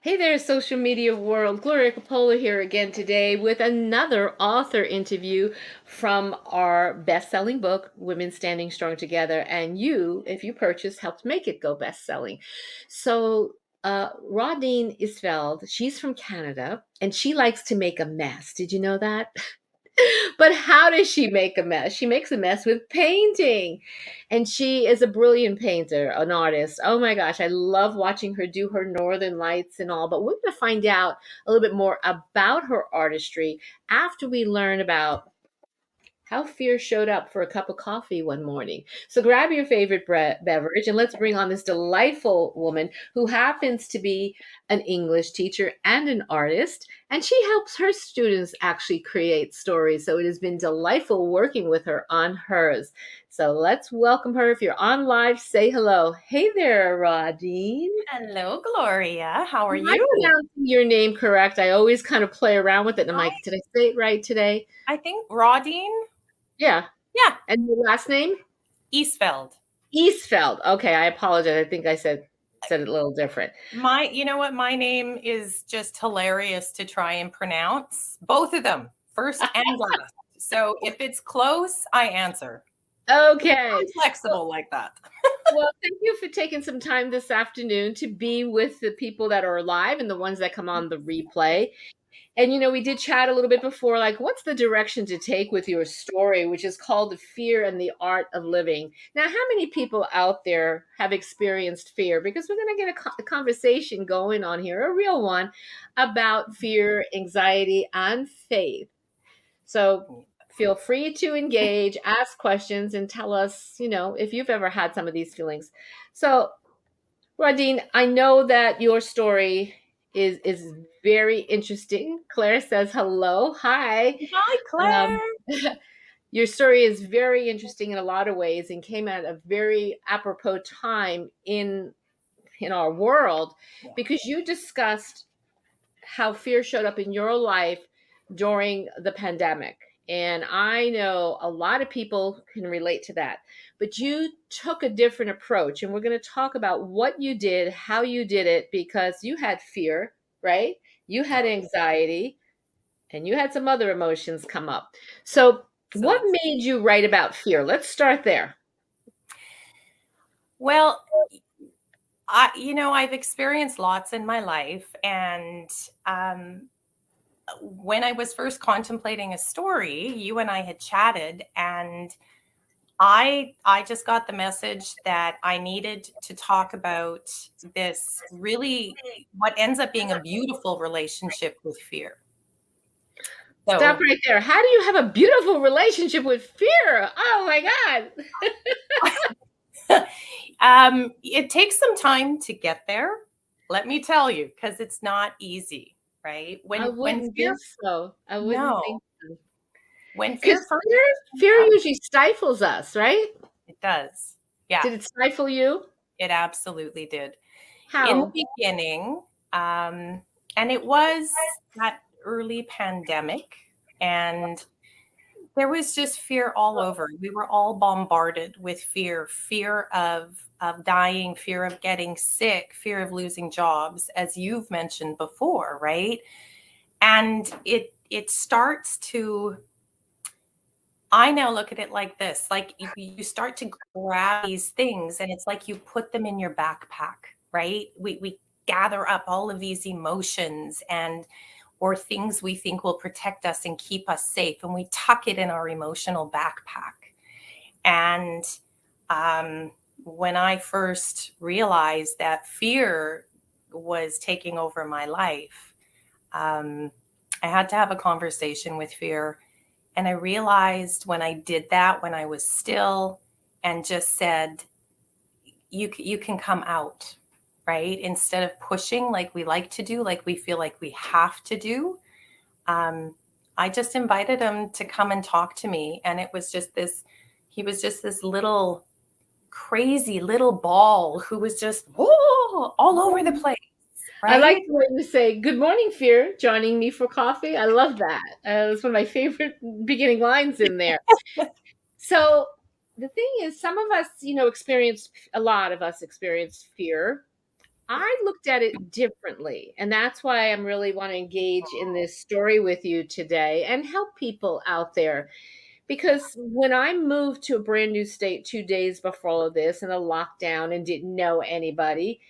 Hey there, social media world. Gloria Capola here again today with another author interview from our best-selling book, Women Standing Strong Together. And you, if you purchase, helped make it go best-selling. Rodine Isfeld, she's from Canada and she likes to make a mess. Did you know that? But how does she make a mess? She makes a mess with painting. And she is a brilliant painter, an artist. Oh my gosh, I love watching her do her northern lights and all. But we're going to find out a little bit more about her artistry after we learn about how fear showed up for a cup of coffee one morning. So grab your favorite beverage and let's bring on this delightful woman who happens to be an English teacher and an artist. And she helps her students actually create stories. So it has been delightful working with her on hers. So let's welcome her. If you're on live, say hello. Hey there, Rodine. Hello, Gloria. How are Am I you? pronouncing your name correct? I always kind of play around with it. And I'm like, I, did I say it right today? I think Rodine. Yeah. Yeah, And your last name? Isfeld. Eastfeld. Okay, I apologize. I think I said it a little different. You know what? My name is just hilarious to try and pronounce. Both of them, first and last. So if it's close, I answer. Okay. I'm flexible like that. Well, thank you for taking some time this afternoon to be with the people that are live and the ones that come on the replay. And we did chat a little bit before, like, what's the direction to take with your story, which is called The Fear and the Art of Living. Now, how many people out there have experienced fear? Because we're going to get a conversation going on here, a real one, about fear, anxiety, and faith. So feel free to engage, ask questions, and tell us, if you've ever had some of these feelings. So, Rodine, I know that your story is very interesting. Claire says hello. Hi. Hi, Um, Claire. your story is very interesting in a lot of ways and came at a very apropos time in our world Yeah. because you discussed how fear showed up in your life during the pandemic. And I know a lot of people can relate to that. But you took a different approach. And we're going to talk about what you did, how you did it, because you had fear, right? You had anxiety, and you had some other emotions come up. So, what Absolutely. made you write about fear? Let's start there. Well, I've experienced lots in my life, and when I was first contemplating a story, you and I had chatted, and I just got the message that I needed to talk about this really what ends up being a beautiful relationship with fear. Stop So right there. How do you have a beautiful relationship with fear? Oh my God. it takes some time to get there. Let me tell you, because it's not easy, right? I When wouldn't fear think so. I wouldn't no, think so. when Because fear first fear comes up, usually stifles us, right? it does. Yeah, Did it stifle you? it absolutely did. In How? the beginning, um, and it was that early pandemic, and there was just fear all over. We were all bombarded with fear of dying, fear of getting sick, fear of losing jobs, as you've mentioned before, right? And it starts to I now look at it like this, like you start to grab these things and it's like you put them in your backpack, right? We gather up all of these emotions and or things we think will protect us and keep us safe, and we tuck it in our emotional backpack. And when I first realized that fear was taking over my life, um, I had to have a conversation with fear. And I realized when I did that, when I was still and just said, you can come out, right? Instead of pushing like we like to do, like we feel like we have to do. Um, I just invited him to come and talk to me. And it was just this, he was just this little crazy little ball who was just whoa, all over the place, I like right? the way you say, "Good morning, fear," joining me for coffee. I love that. It's one of my favorite beginning lines in there. So the thing is, some of us, experience, a lot of us experience fear. I looked at it differently. And that's why I'm really want to engage in this story with you today and help people out there. Because when I moved to a brand new state 2 days before all of this and a lockdown and didn't know anybody,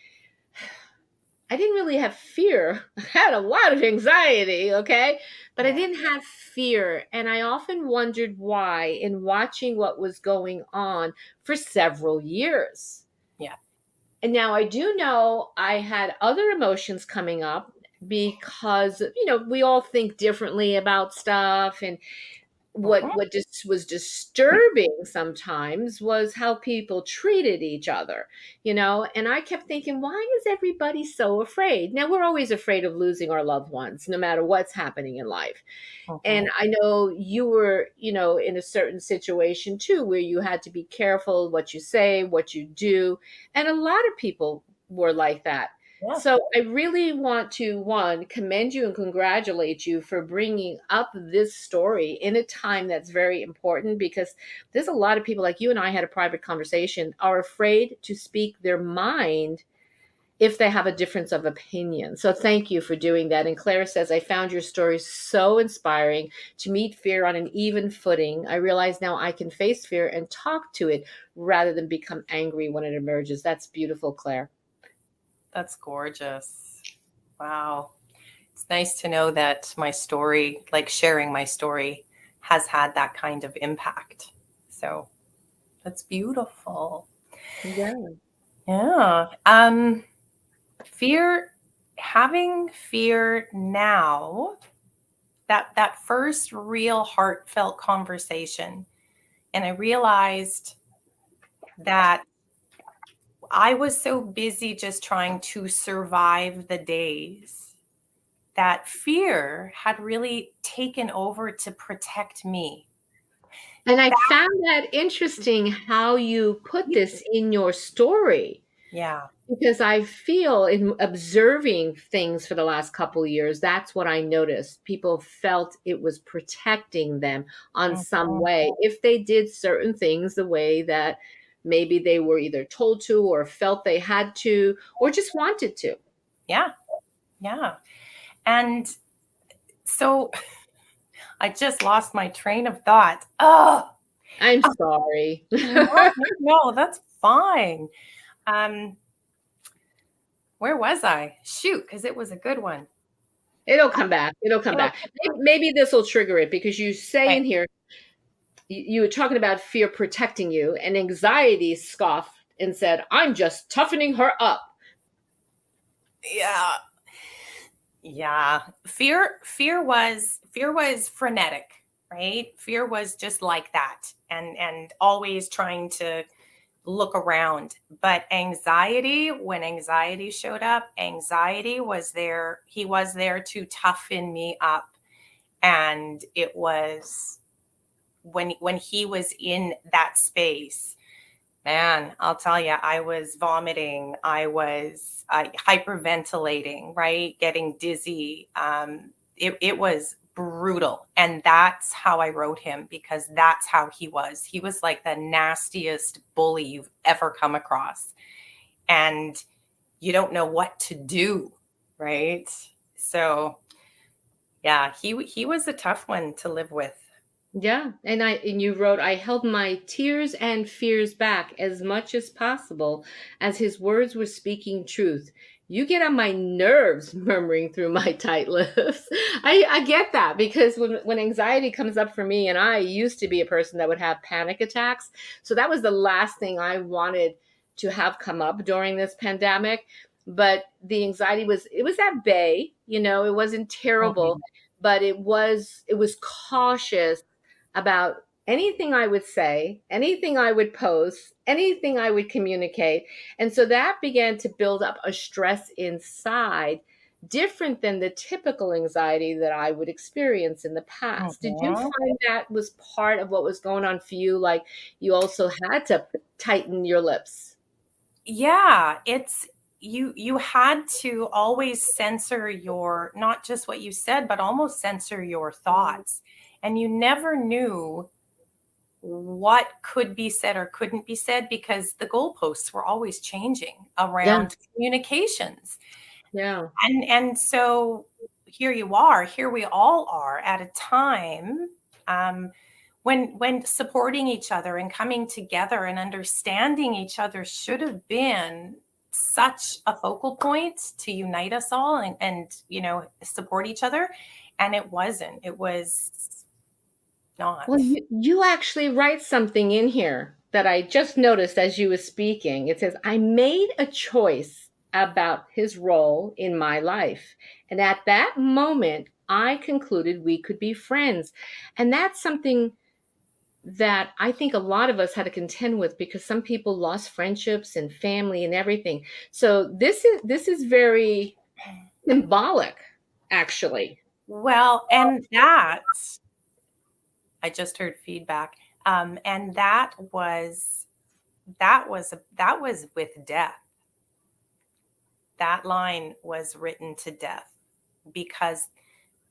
I didn't really have fear. I had a lot of anxiety, okay? But I Yeah. didn't have fear. And I often wondered why in watching what was going on for several years. Yeah. And now I do know I had other emotions coming up because, we all think differently about stuff. And Mhm. what just was disturbing sometimes was how people treated each other, and I kept thinking, why is everybody so afraid? Now, we're always afraid of losing our loved ones no matter what's happening in life. And Mhm. I know you were, in a certain situation too, where you had to be careful what you say, what you do. And a lot of people were like that. Yeah. So I really want to, one, commend you and congratulate you for bringing up this story in a time that's very important, because there's a lot of people, like you and I had a private conversation, are afraid to speak their mind if they have a difference of opinion. So thank you for doing that. And Claire says, I found your story so inspiring to meet fear on an even footing. I realize now I can face fear and talk to it rather than become angry when it emerges. That's beautiful, Claire. That's gorgeous. Wow. It's nice to know that my story, like sharing my story, has had that kind of impact. So that's beautiful. Yeah. Yeah. Fear, having fear now, that first real heartfelt conversation, and I realized that I was so busy just trying to survive the days that fear had really taken over to protect me. And I That, found that interesting how you put this in your story. yeah. Because I feel in observing things for the last couple of years, that's what I noticed. People felt it was protecting them on some Mhm. way if they did certain things the way that maybe they were either told to or felt they had to or just wanted to. Yeah. Yeah. And so I just lost my train of thought. Oh, I'm sorry. no, no, that's fine. Um, where was I? Shoot, because it was a good one. It'll come back. It'll come It'll back. come Maybe this will trigger it because you say back. in here, you were talking about fear protecting you, and anxiety scoffed and said, I'm just toughening her up. Yeah. Yeah. Fear was frenetic, right? Fear was just like that, and always trying to look around. But anxiety, when anxiety showed up, anxiety was there. He was there to toughen me up. And it was when he was in that space, man, I'll tell you, I was vomiting. I was hyperventilating, right? Getting dizzy. It was brutal. And that's how I wrote him, because that's how he was. He was like the nastiest bully you've ever come across. And you don't know what to do, right? So, yeah, he was a tough one to live with. Yeah, and you wrote, I held my tears and fears back as much as possible as his words were speaking truth. You get on my nerves, murmuring through my tight lips. I get that because when anxiety comes up for me, and I used to be a person that would have panic attacks, so that was the last thing I wanted to have come up during this pandemic. But the anxiety was at bay, it wasn't terrible, Mhm. but it was cautious about anything I would say, anything I would post, anything I would communicate. And so that began to build up a stress inside, different than the typical anxiety that I would experience in the past. Did you Mhm. find that was part of what was going on for you? Like you also had to tighten your lips? Yeah, it's you had to always censor your, not just what you said, but almost censor your thoughts. And you never knew what could be said or couldn't be said, because the goalposts were always changing Yeah. around communications. Yeah. And so here we all are at a time, when supporting each other and coming together and understanding each other should have been such a focal point to unite us all, and support each other. And it wasn't. It was Well, not. you actually write something in here that I just noticed as you were speaking. It says, I made a choice about his role in my life. And at that moment, I concluded we could be friends. And that's something that I think a lot of us had to contend with because some people lost friendships and family and everything. So this is very symbolic, actually. Well, and that, I just heard feedback. And that was with death. That line was written to death, because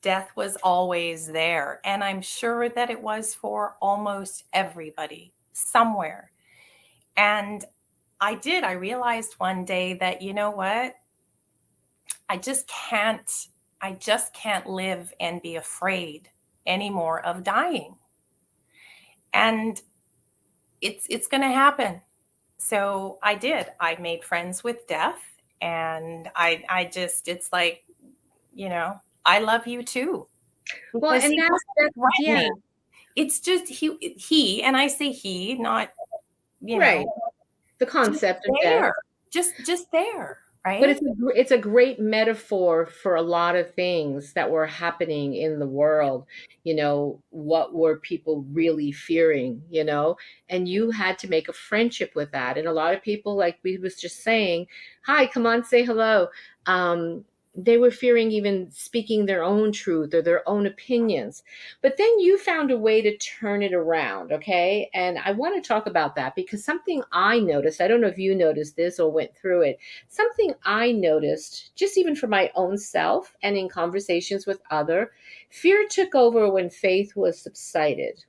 death was always there. And I'm sure that it was for almost everybody somewhere. And I realized one day that, you know what? I just can't, I just can't live and be afraid anymore of dying. And it's going to happen. So I did. I made friends with death, and I just, it's like, I love you too, Well, because and he that wasn't yeah, threatening. It's just he, and I say he, not, you right. know, The just concept of death. there, just there, But right? it's a great metaphor for a lot of things that were happening in the world. What were people really fearing, And you had to make a friendship with that. And a lot of people, like we was just saying, hi, come on, say hello. They were fearing even speaking their own truth or their own opinions. But then you found a way to turn it around, okay? And I want to talk about that because something I noticed, I don't know if you noticed this or went through it. Something I noticed, just even for my own self and in conversations with other, fear took over when faith was subsided.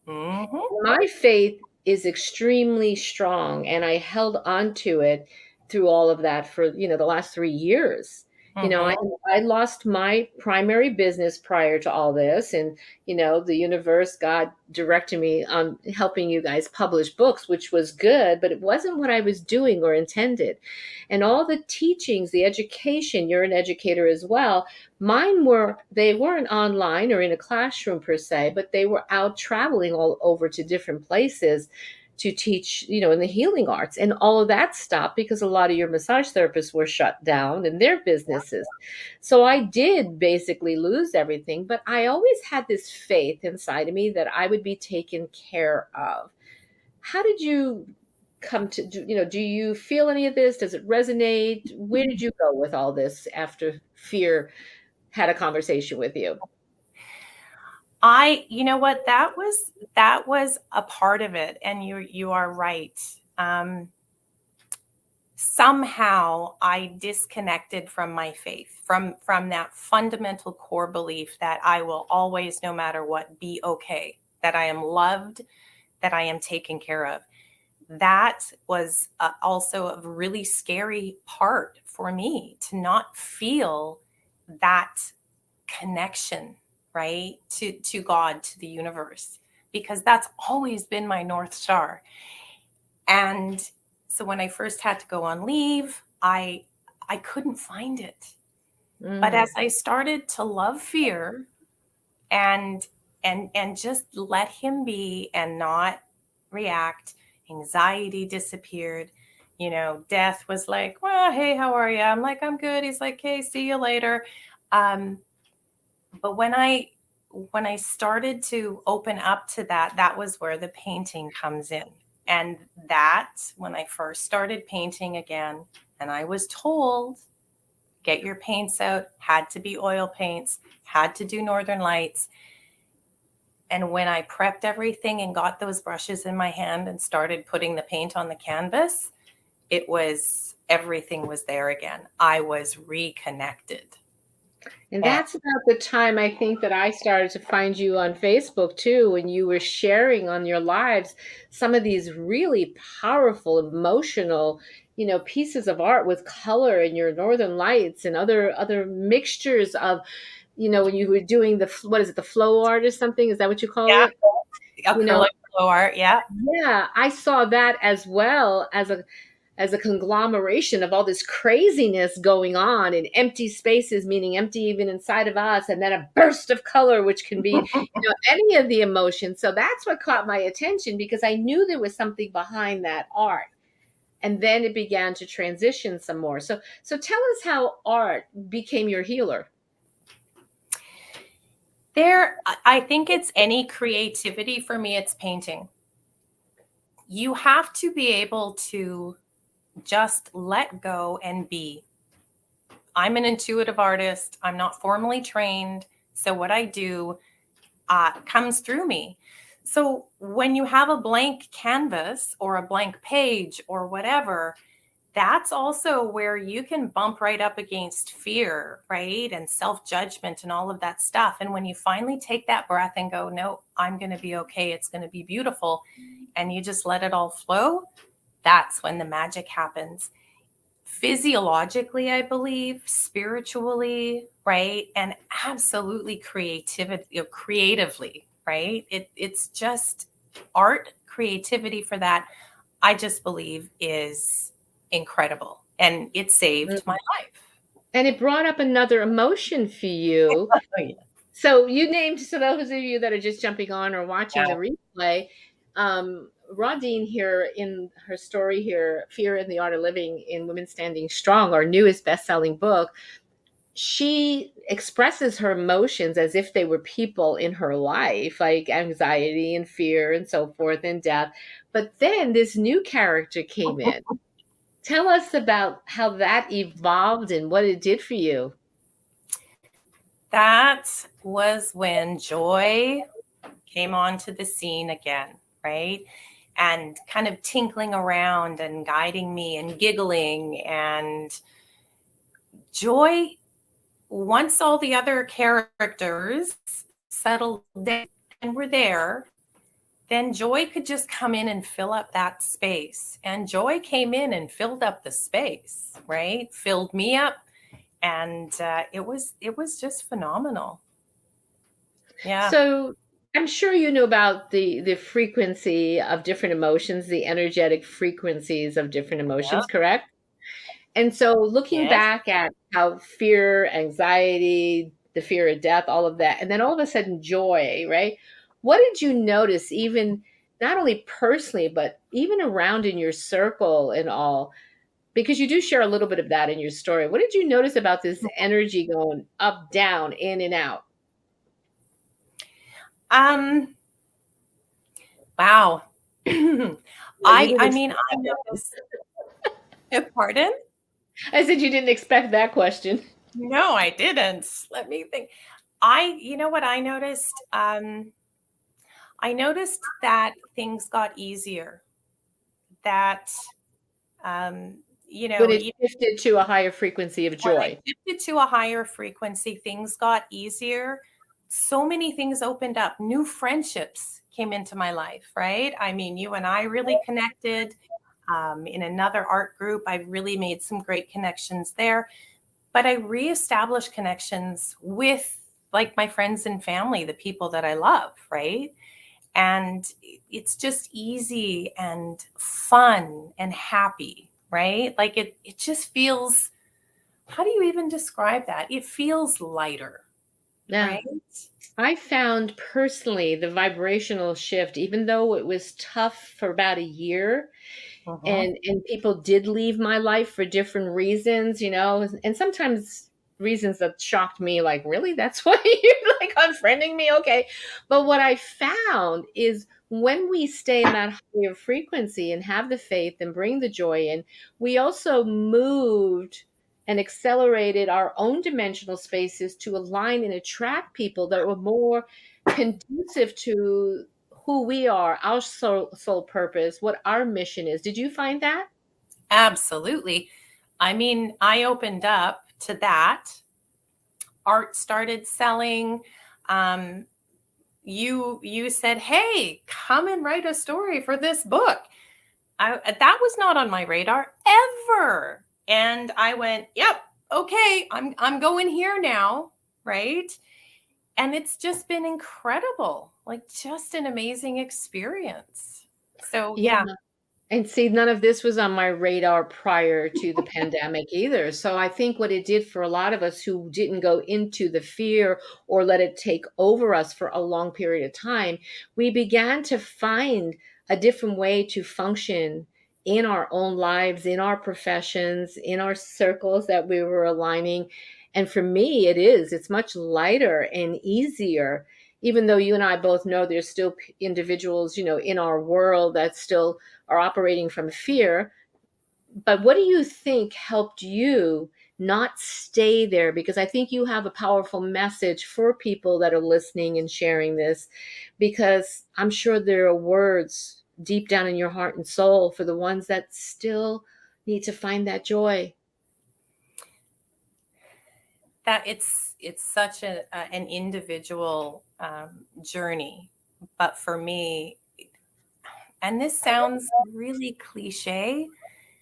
Mm-hmm. My faith is extremely strong, and I held on to it through all of that for, the last 3 years. I, Mm-hmm. I lost my primary business prior to all this, and, the universe, God directed me on helping you guys publish books, which was good, but it wasn't what I was doing or intended. And all the teachings, the education, you're an educator as well. They weren't online or in a classroom per se, but they were out traveling all over to different places to teach, in the healing arts. And all of that stopped because a lot of your massage therapists were shut down in their businesses. So I did basically lose everything, but I always had this faith inside of me that I would be taken care of. How did you come to do you feel any of this? Does it resonate? Where did you go with all this after fear had a conversation with you? You know what, that was a part of it, and you are right. Somehow I disconnected from my faith, from that fundamental core belief that I will always, no matter what, be okay, that I am loved, that I am taken care of. That was also a really scary part for me, to not feel that connection, right, to God, to the universe, because that's always been my North Star. And so when I first had to go on leave, I couldn't find it. But Mm, as I started to love fear, and and just let him be and not react, anxiety disappeared. Death was like, well, hey, how are you? I'm like, I'm good. He's like, hey, see you later. um but when I started to open up to that, that was where the painting comes in. And that, when I first started painting again, and I was told, get your paints out, had to be oil paints, had to do Northern Lights. And when I prepped everything and got those brushes in my hand and started putting the paint on the canvas, everything was there again. I was reconnected. And And that's about the time I think that I started to find you on Facebook too, when you were sharing on your lives some of these really powerful, emotional, pieces of art with color and your northern lights and other mixtures of, when you were doing what is it, the flow art or something? Is that what you call yeah, it? You know, acrylic flow art. Yeah. yeah, I saw that as well as a conglomeration of all this craziness going on in empty spaces, meaning empty even inside of us, and then a burst of color, which can be, any of the emotions. So that's what caught my attention because I knew there was something behind that art. And then it began to transition some more. So tell us how art became your healer. I think it's any creativity. For me, it's painting. You have to be able to just let go and be. I'm an intuitive artist. I'm not formally trained. So what I do comes through me. So when you have a blank canvas or a blank page or whatever, that's also where you can bump right up against fear, right? And self judgment and all of that stuff. And when you finally take that breath and go, no, I'm going to be okay, it's going to be beautiful, and you just let it all flow, that's when the magic happens. Physiologically, I believe, spiritually, right? And absolutely creatively, right? It's just art, creativity for that, I just believe is incredible. And it saved my life. And it brought up another emotion for you. Oh, yeah. So you named, so those of you that are just jumping on or watching the replay, Rodine here in her story here, Fear and the Art of Living in Women Standing Strong, our newest best-selling book, she expresses her emotions as if they were people in her life, like anxiety and fear and so forth and death. But then this new character came in. Tell us about how that evolved and what it did for you. That was when joy came onto the scene again, right? And kind of tinkling around and guiding me and giggling. And joy, once all the other characters settled down and were there, then joy could just come in and fill up that space. And joy came in and filled up the space, right? Filled me up, and it was just phenomenal. Yeah. So I'm sure you know about the frequency of different emotions, the energetic frequencies of different Yeah. emotions, correct? And so looking Yes. back at how fear, anxiety, the fear of death, all of that, and then all of a sudden joy, right? What did you notice, even not only personally, but even around in your circle and all? Because you do share a little bit of that in your story. What did you notice about this energy going up, down, in and out? Um. Wow. Well, you didn't I mean, I noticed. Pardon? I said you didn't expect that question. No, I didn't. Let me think. You know what I noticed? I noticed that things got easier. That, um, When it even shifted to a higher frequency of when I joy. shifted to a higher frequency, things got easier. So many things opened up. New friendships came into my life, right? I mean, you and I really connected. In another art group, I really made some great connections there. But I reestablished connections with like my friends and family, the people that I love, right? And it's just easy and fun and happy, right? Like it just feels, how do you even describe that? It feels lighter, Yeah. right? I found personally the vibrational shift, even though it was tough for about a year, Uh-huh. and people did leave my life for different reasons, and sometimes reasons that shocked me, like, really, that's why you're like unfriending me? Okay. But what I found is when we stay in that higher frequency and have the faith and bring the joy in, we also moved and accelerated our own dimensional spaces to align and attract people that were more conducive to who we are, our soul purpose, what our mission is. Did you find that? Absolutely. I mean, I opened up to that art started selling. Um, you said, "Hey, come and write a story for this book." That was not on my radar ever. And I went, "Yep, okay, I'm going here now," right? And it's just been incredible, like just an amazing experience. So Yeah. yeah. And see, none of this was on my radar prior to the pandemic either. So I think what it did for a lot of us who didn't go into the fear or let it take over us for a long period of time, we began to find a different way to function in our own lives, in our professions, in our circles that we were aligning. And for me, it's much lighter and easier, even though you and I both know there's still individuals, in our world that still are operating from fear. But what do you think helped you not stay there? Because I think you have a powerful message for people that are listening and sharing this, because I'm sure there are words deep down in your heart and soul for the ones that still need to find that joy. That it's such an individual journey, but for me, and this sounds really cliche,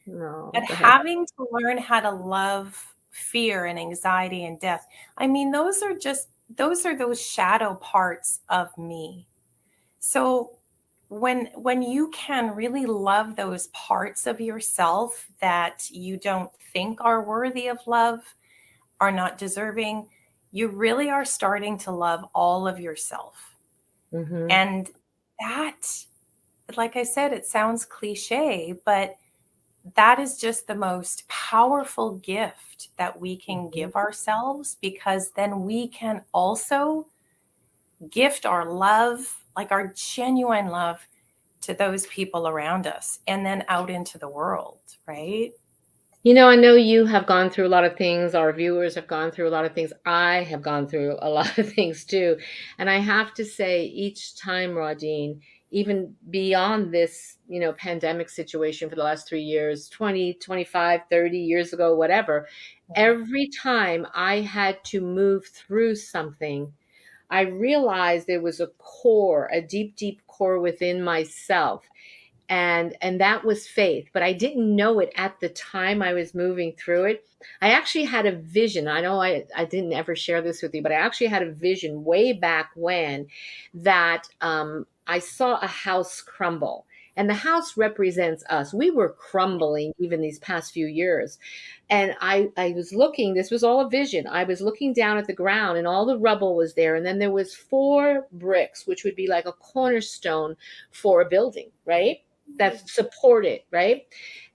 No, but go ahead. having to learn how to love fear and anxiety and death, I mean, those are those shadow parts of me. So when you can really love those parts of yourself that you don't think are worthy of love, are not deserving, you really are starting to love all of yourself. Mm-hmm. And that, like I said, it sounds cliche, but that is just the most powerful gift that we can Mm-hmm. give ourselves, because then we can also gift our love, like our genuine love, to those people around us and then out into the world, right? I know you have gone through a lot of things. Our viewers have gone through a lot of things. I have gone through a lot of things too. And I have to say, each time, Rodine, even beyond this, pandemic situation for the last 3 years, 20, 25, 30 years ago, whatever, every time I had to move through something, I realized there was a core, a deep, deep core within myself, and that was faith, but I didn't know it at the time I was moving through it. I actually had a vision. I know I didn't ever share this with you, but I actually had a vision way back when, that I saw a house crumble, and the house represents us. We were crumbling even these past few years, and I was looking. This was all a vision. I was looking down at the ground, and all the rubble was there, and then there was four bricks, which would be like a cornerstone for a building, right? That support it, right?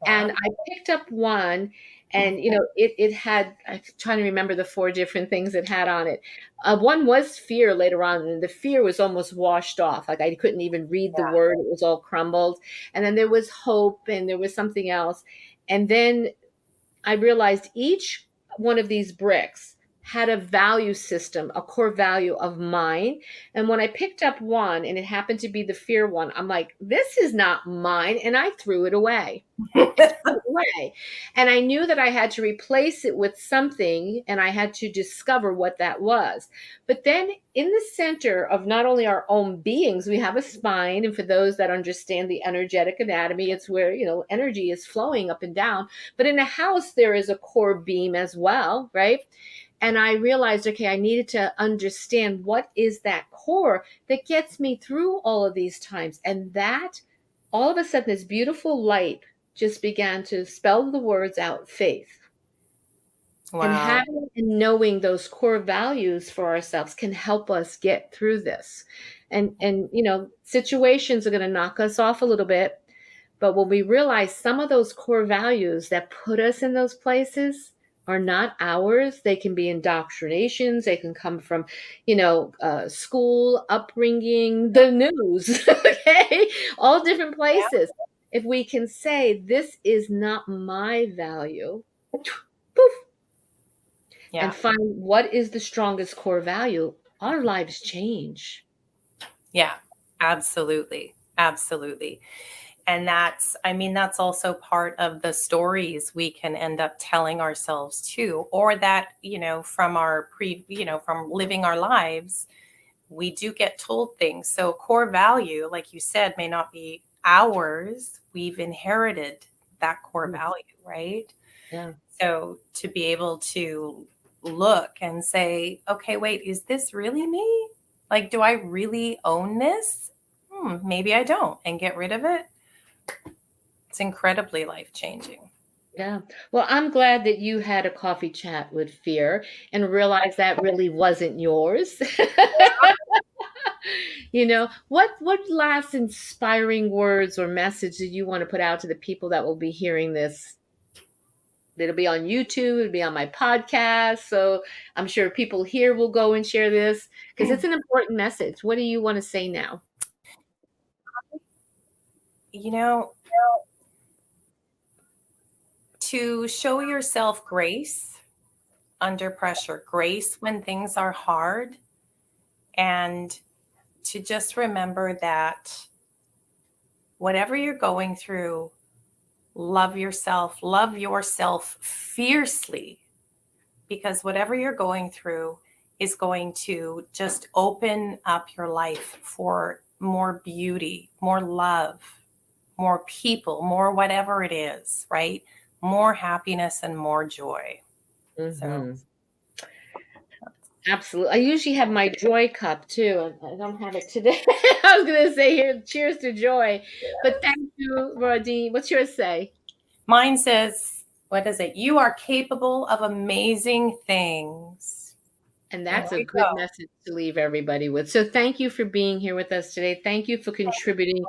Yeah. And I picked up one, and it had, I'm trying to remember the four different things it had on it. One was fear later on, and the fear was almost washed off. Like I couldn't even read the Yeah. word, it was all crumbled. And then there was hope, and there was something else. And then I realized each one of these bricks had a value system, a core value of mine. And when I picked up one and it happened to be the fear one, I'm like, this is not mine. And I threw it away. Away. And I knew that I had to replace it with something, and I had to discover what that was. But then in the center of not only our own beings, we have a spine. And for those that understand the energetic anatomy, it's where, energy is flowing up and down. But in a house, there is a core beam as well, right? And I realized, okay, I needed to understand what is that core that gets me through all of these times. And that all of a sudden, this beautiful light just began to spell the words out: faith. And Wow. having and knowing those core values for ourselves can help us get through this. And situations are going to knock us off a little bit, but when we realize some of those core values that put us in those places are not ours, they can be indoctrinations, they can come from, school, upbringing, the news, okay, all different places. If we can say, this is not my value, poof, and Yeah. find what is the strongest core value, our lives change. Yeah. Absolutely. Absolutely. And that's, I mean, that's also part of the stories we can end up telling ourselves too, or that, from from living our lives, we do get told things. So core value, like you said, may not be ours. We've inherited that core Mm, value, right? yeah. So to be able to look and say, okay, wait, is this really me? Like, do I really own this? Maybe I don't, and get rid of it. It's incredibly life changing. Yeah. Well, I'm glad that you had a coffee chat with fear and realized that really wasn't yours. What last inspiring words or message do you want to put out to the people that will be hearing this? It'll be on YouTube, it'll be on my podcast. So I'm sure people here will go and share this because it's an important message. What do you want to say now? You know, to show yourself grace under pressure, grace when things are hard, and to just remember that whatever you're going through, love yourself fiercely, because whatever you're going through is going to just open up your life for more beauty, more love, more people, more whatever it is, right? More happiness and more joy. So, Hmm. Absolutely. I usually have my joy cup too. I don't have it today. I was going to say here, cheers to joy. But thank you, Rodine. What's yours say? mine says, what is it? You are capable of amazing things. And There that's a we good go. message to leave everybody with. So thank you for being here with us today. Thank you for contributing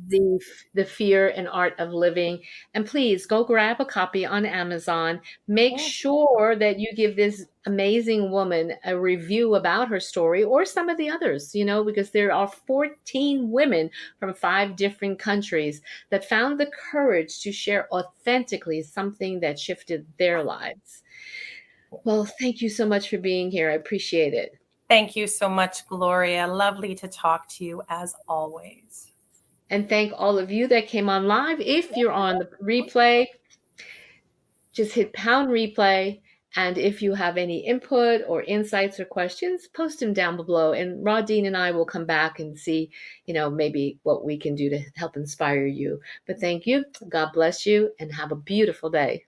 the fear and art of living. And please go grab a copy on Amazon. Make Yeah. sure that you give this amazing woman a review about her story or some of the others, because there are 14 women from 5 different countries that found the courage to share authentically something that shifted their lives. Well, thank you so much for being here. I appreciate it. Thank you so much, Gloria. Lovely to talk to you as always. And thank all of you that came on live. If you're on the replay, just hit pound replay. And if you have any input or insights or questions, post them down below. And Rodine and I will come back and see, maybe what we can do to help inspire you. But thank you. God bless you and have a beautiful day.